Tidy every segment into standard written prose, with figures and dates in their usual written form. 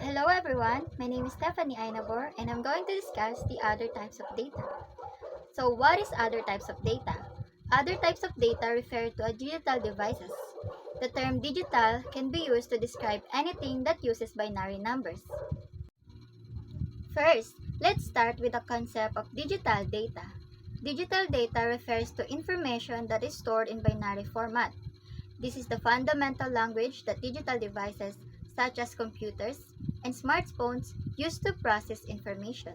Hello everyone, my name is Stephanie Ainabor and I'm going to discuss the other types of data. So what is other types of data? Other types of data refer to digital devices. The term digital can be used to describe anything that uses binary numbers. First, let's start with the concept of digital data. Digital data refers to information that is stored in binary format. This is the fundamental language that digital devices such as computers and smartphones use to process information.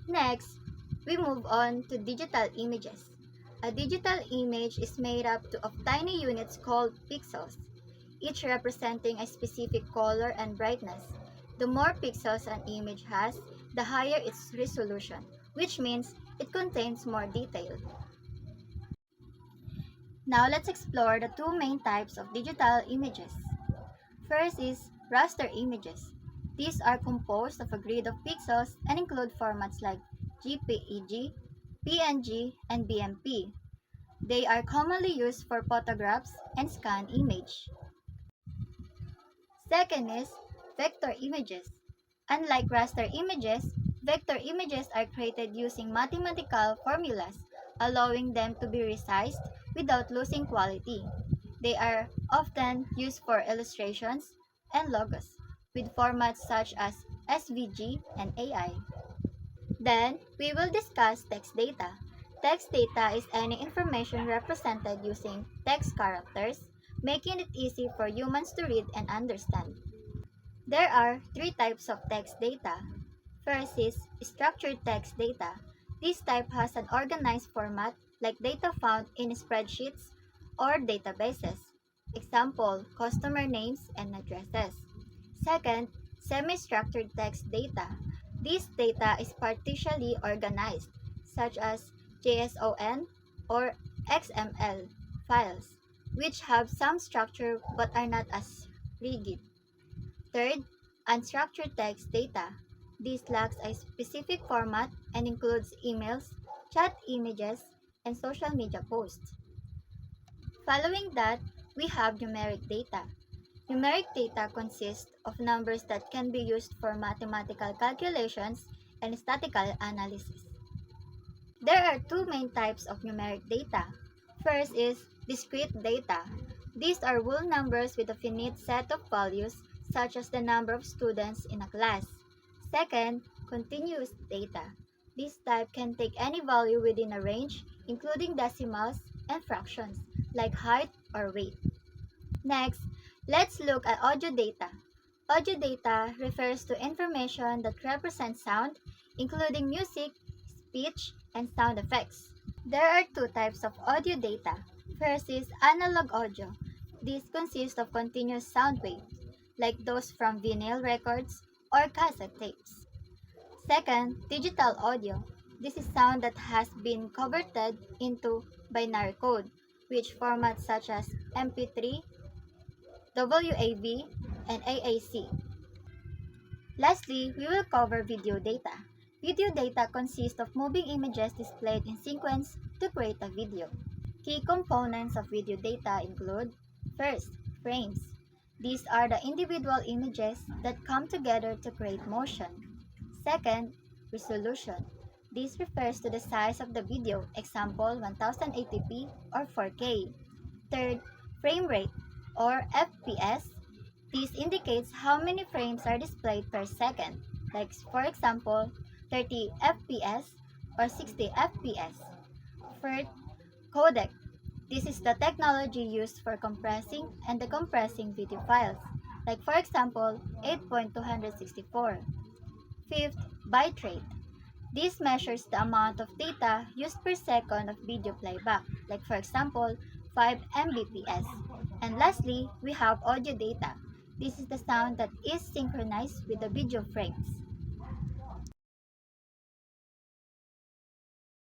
Next, we move on to digital images. A digital image is made up of tiny units called pixels, each representing a specific color and brightness. The more pixels an image has, the higher its resolution, which means it contains more detail. Now let's explore the two main types of digital images. First is raster images. These are composed of a grid of pixels and include formats like JPEG, PNG, and BMP. They are commonly used for photographs and scan image. Second is vector images. Unlike raster images, vector images are created using mathematical formulas, allowing them to be resized without losing quality. They are often used for illustrations and logos, with formats such as SVG and AI. Then, we will discuss text data. Text data is any information represented using text characters, making it easy for humans to read and understand. There are three types of text data. First is structured text data. This type has an organized format like data found in spreadsheets or databases. Example, customer names and addresses. Second, semi-structured text data. This data is partially organized, such as JSON or XML files, which have some structure but are not as rigid. Third, unstructured text data. This lacks a specific format and includes emails, chat images, and social media posts. Following that, we have numeric data. Numeric data consists of numbers that can be used for mathematical calculations and statistical analysis. There are two main types of numeric data. First is discrete data. These are whole numbers with a finite set of values, such as the number of students in a class. Second, continuous data. This type can take any value within a range, including decimals and fractions, like height or weight. Next, let's look at audio data. Audio data refers to information that represents sound, including music, speech, and sound effects. There are two types of audio data. First is analog audio. This consists of continuous sound waves, like those from vinyl records or cassette tapes. Second, digital audio. This is sound that has been converted into binary code, which formats such as MP3, WAV, and AAC. Lastly, we will cover video data. Video data consists of moving images displayed in sequence to create a video. Key components of video data include: first, frames. These are the individual images that come together to create motion. Second, resolution. This refers to the size of the video, example 1080p or 4K. Third, frame rate or FPS. This indicates how many frames are displayed per second, like for example 30 FPS or 60 FPS. Fourth, codec. This is the technology used for compressing and decompressing video files, like for example 8.264. Fifth, bitrate. This measures the amount of data used per second of video playback, like for example 5 Mbps. And lastly, we have audio data. This is the sound that is synchronized with the video frames.